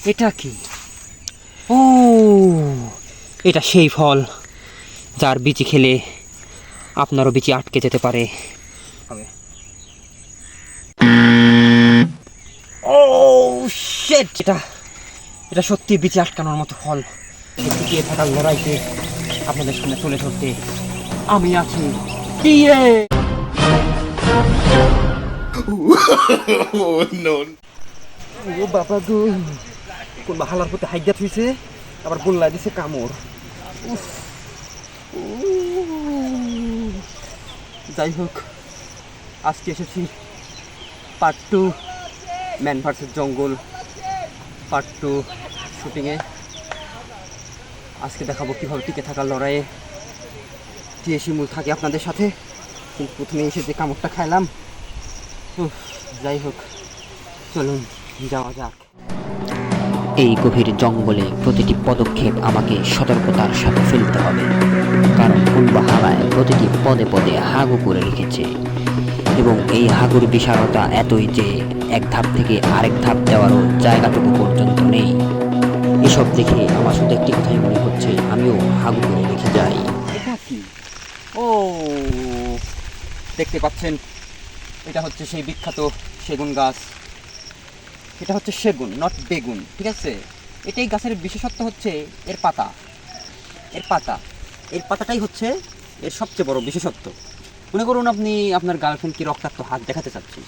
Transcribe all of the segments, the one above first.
এটা কি? ও, এটা সেই ফল যার বিচি খেলে আপনারও বিচি আটকে যেতে পারে। ও শিট, এটা এটা সত্যি বিচি আটকানোর মতো ফল। টিকিয়ে থাকার লড়াইতে আপনাদের সামনে তুলে ধরতে আমি আছি। দিয়ে ও বাবা গো, কোন হালার প্রতি হাইগা থইছে, আবার বললা দিছে কামড়। উফ, যাই হোক, আজকে এসেছি পার্ট 2 ম্যান ভার্সেস জঙ্গল পার্ট 2 শুটিংয়ে। আজকে দেখাবো কীভাবে টিকে থাকার লড়াইয়ে টিয়ে শিমুল থাকে আপনাদের সাথে। কিন্তু প্রথমে এসে যে কামড়টা খাইলাম, যাই হোক, চলুন যাওয়া যাক। এই গভীর জঙ্গলে প্রতিটি পদক্ষেপ আমাকে সতর্কতার সাথে ফেলতে হবে, কারণ কুম্ভহারায় প্রতিটি পদে পদে হাগু করে রেখেছে এবং এই হাগুর বিশালতা এতই যে এক ধাপ থেকে আরেক ধাপ দেওয়ারও জায়গাটুকু পর্যন্ত নেই। এসব দেখে আমার শুধু একটি কথাই মনে হচ্ছে, আমিও হাগু করে রেখে যাই। এটা কি? ও, দেখতে পাচ্ছেন, এটা হচ্ছে সেই বিখ্যাত সেগুন গাছ। এটা হচ্ছে সেগুন, নট বেগুন, ঠিক আছে? এটাই গাছের বিশেষত্ব হচ্ছে এর পাতা। এর পাতাটাই হচ্ছে এর সবচেয়ে বড় বিশেষত্ব। মনে করুন আপনি আপনার গার্লফ্রেন্ডকে রক্তাক্ত হাত দেখাতে চাচ্ছেন,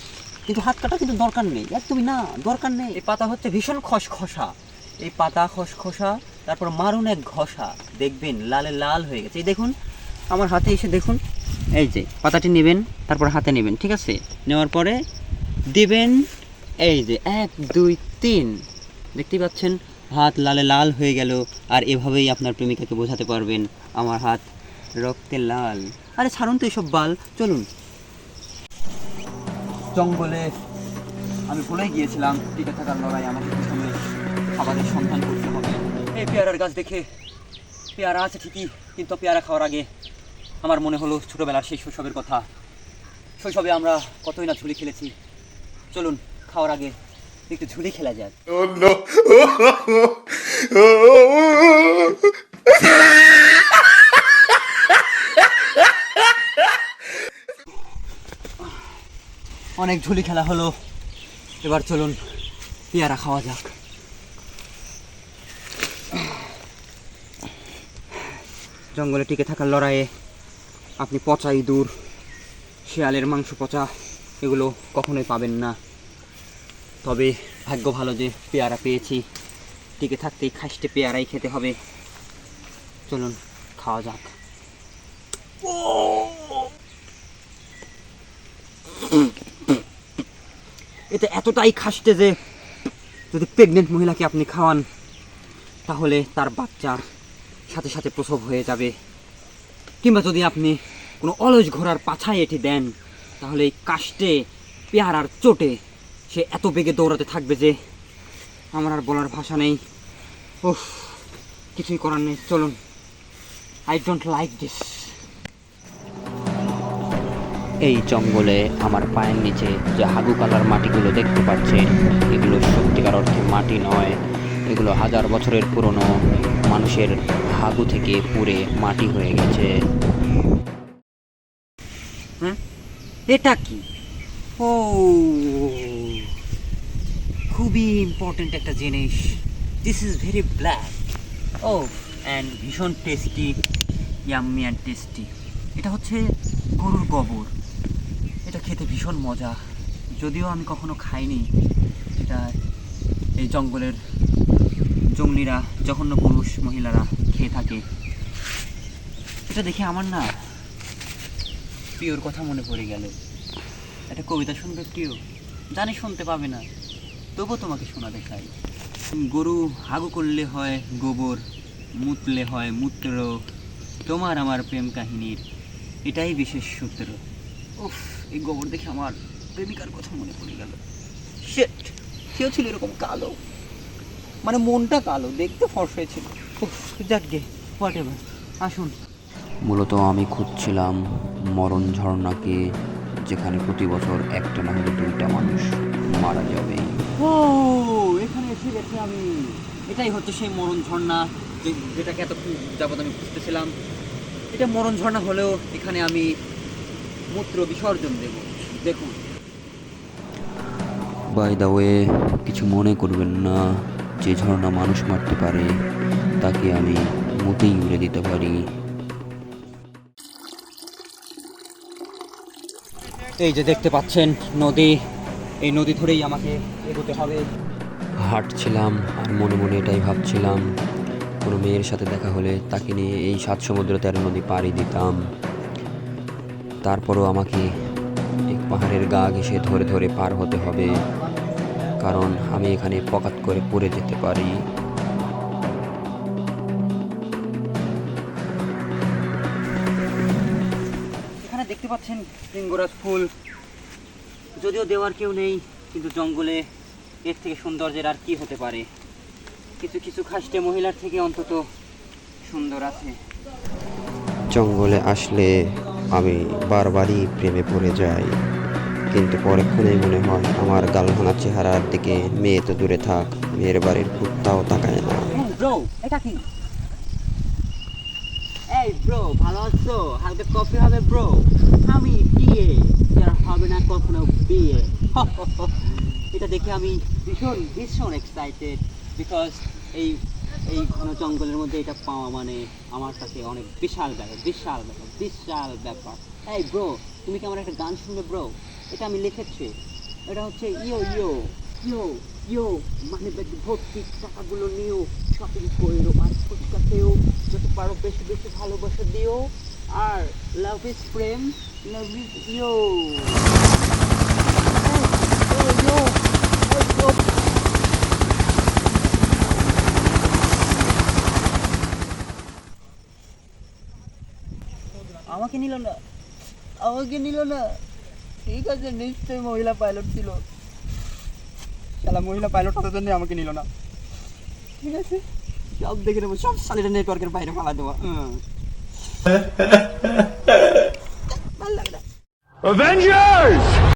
কিন্তু হাত কাটা কিন্তু দরকার নেই, একদমই না, দরকার নেই। এই পাতা হচ্ছে ভীষণ খসখসা। এই পাতা খসখসা, তারপর মারুন এক ঘষা, দেখবেন লালে লাল হয়ে গেছে। এই দেখুন, আমার হাতে এসে দেখুন, এই যে পাতাটি নেবেন, তারপর হাতে নেবেন, ঠিক আছে? নেওয়ার পরে দিবেন, এই যে 1 2 3, দেখতেই পাচ্ছেন হাত লালে লাল হয়ে গেল। আর এভাবেই আপনার প্রেমিকাকে বোঝাতে পারবেন আমার হাত রক্তে লাল। আরে ছাড়ুন তো এসব বাল, চলুন। জঙ্গলে আমি ভুলে গিয়েছিলাম টিকে থাকার লড়াই আমাকে প্রথমে খাবারের সন্ধান করতে হবে। এই পেয়ারার গাছ দেখে, পেয়ারা আছে ঠিকই, কিন্তু পেয়ারা খাওয়ার আগে আমার মনে হলো ছোটোবেলার সেই শৈশবের কথা। শৈশবে আমরা কতই না ঝুলি খেলেছি। চলুন, খাওয়ার আগে একটু ঝুলি খেলা যাক। অনেক ঝুলি খেলা হলো, এবার চলুন পেয়ারা খাওয়া যাক। জঙ্গলে টিকে থাকার লড়াইয়ে আপনি পচা ইঁদুর, শেয়ালের মাংস পচা, এগুলো কখনোই পাবেন না। তবে ভাগ্য ভালো যে পেয়ারা পেয়েছি, টিকে থাকতেই খাসতে পেয়ারাই খেতে হবে। চলুন খাওয়া যাক। এটা এতটাই খাসতে যে যদি প্রেগনেন্ট মহিলাকে আপনি খাওয়ান, তাহলে তার বাচ্চা সাথে সাথে প্রসব হয়ে যাবে। কিংবা যদি আপনি কোনো অলস ঘোড়ার পাছায় এটি দেন, তাহলে এই কাষ্টে পেয়ারার চোটে সে এত বেগে দৌড়াতে থাকবে যে আমার আর বলার ভাষা নেই। ওহ, কিছুই করার নেই, চলুন। I don't like this. এই জঙ্গলে আমার পায়ের নিচে যে হাগু কালার মাটিগুলো দেখতে পাচ্ছেন, এগুলো সত্যিকার অর্থে মাটি নয়, এগুলো হাজার বছরের পুরনো মানুষের হাগু থেকে পুড়ে মাটি হয়ে গেছে। হ্যাঁ, এটা কি? ও, খুবই ইম্পর্টেন্ট একটা জিনিস। This is very black. ও, অ্যান্ড ভীষণ টেস্টি, ইয়াম্মি অ্যান্ড টেস্টি। এটা হচ্ছে গরুর গোবর। এটা খেতে ভীষণ মজা, যদিও আমি কখনো খাইনি। এটা এই জঙ্গলের জঙ্গলিরা, জঘন্য পুরুষ মহিলারা খেয়ে থাকে। এটা দেখে আমার না প্রিয়র কথা মনে পড়ে গেল। একটা কবিতা শুনবে প্রিয়? জানি শুনতে পাবে না, তবুও তোমাকে শোনাতে চাই। গরু হাগু করলে হয় গোবর, মুতলে হয় মূত্র, তোমার আমার প্রেম কাহিনীর এটাই বিশেষ সূত্র। উফ, এই গোবর দেখে আমার প্রেমিকার কথা মনে পড়ে গেল। শিট, কেউ ছিল এরকম কালো, মানে মনটা কালো, দেখতে ফর্সা ছিল। উফ, যাক গে, হোয়াট এভার, আসুন। মূলত আমি খুঁজছিলাম মরণ ঝর্ণাকে, যেখানে প্রতি বছর একটা না হলে 2টা মানুষ মারা যাবে। ও, এখানে ঠিক আছে, আমি এটাই হচ্ছে সেই মরণ ঝর্ণা যেটাকে এত যাবত আমি খুঁজতেছিলাম। এটা মরণ ঝর্ণা হলেও এখানে আমি মূত্র বিসর্জন দেব। দেখুন। বাই দ্য ওয়ে, কিছু মনে করবেন না, যে ঝর্ণা মানুষ মারতে পারে তাকে আমি মোটেই উড়ে দিতে পারি। এই যে দেখতে পাচ্ছেন নদী, এই নদী ধরেই আমাকে এগোতে হবে। হাঁটছিলাম আর মনে মনে এটাই ভাবছিলাম, কোনো মেয়ের সাথে দেখা হলে তাকে নিয়ে এই 7 সমুদ্র 13 নদী পাড়ি দিতাম। তারপরও আমাকে এই পাহাড়ের গা ঘেঁষে ধরে ধরে পার হতে হবে, কারণ আমি এখানে পকাত করে পড়ে যেতে পারি। এখানে দেখতে পাচ্ছেন লিঙ্গরাজ ফুল, যদিও দেওয়ার কেউ নেই, কিন্তু জঙ্গলে এর থেকে সৌন্দর্যের আর কি হতে পারে। কিছু কিছু খাসটে মহিলার থেকে অন্তত সুন্দর আছে। জঙ্গলে আসলে আমি বারবারই প্রেমে পড়ে যাই, কিন্তু পরক্ষণেই মনে হয় আমার গাল ভাঙা চেহারার দিকে মেয়ে তো দূরে থাক, মেয়ের বাড়ির কুত্তাও তাকায় না। ব্রো, এটা কি? এই ব্রো, ভালো আছো? হালকা কফি হবে ব্রো? আমি বিয়ে, যারা হবে না কখনো বিয়ে। এটা দেখে আমি ভীষণ ভীষণ এক্সাইটেড, বিকজ এই এই ঘন জঙ্গলের মধ্যে এটা পাওয়া মানে আমার কাছে অনেক বিশাল ব্যাপার, বিশাল ব্যাপার, বিশাল ব্যাপার। এই ব্রো, তুমি কি আমার একটা গান শুনবে ব্রো? এটা আমি লিখেছি। এটা হচ্ছে ইয়ো ইয়ো ইয়ো ইয়ো, মানে ভর্তি টাকাগুলো নিও, শপিং করো আর ফুচকাতেও যত পারো বেশি বেশি ভালোবাসা দিও। আর লাভ ইজ প্রেম, লাভ ইজ ইয়ো। আমাকে নিল না, আমাকে নিল না। ঠিক আছে, নিশ্চয়ই মহিলা পাইলট ছিল। শালা মহিলা পাইলট হওয়ার জন্য আমাকে নিল না। ঠিক আছে, সব দেখে নেবো, সব শালিটা নেটওয়ার্কের বাইরে ফালা দেওয়া। ভালো লাগে না।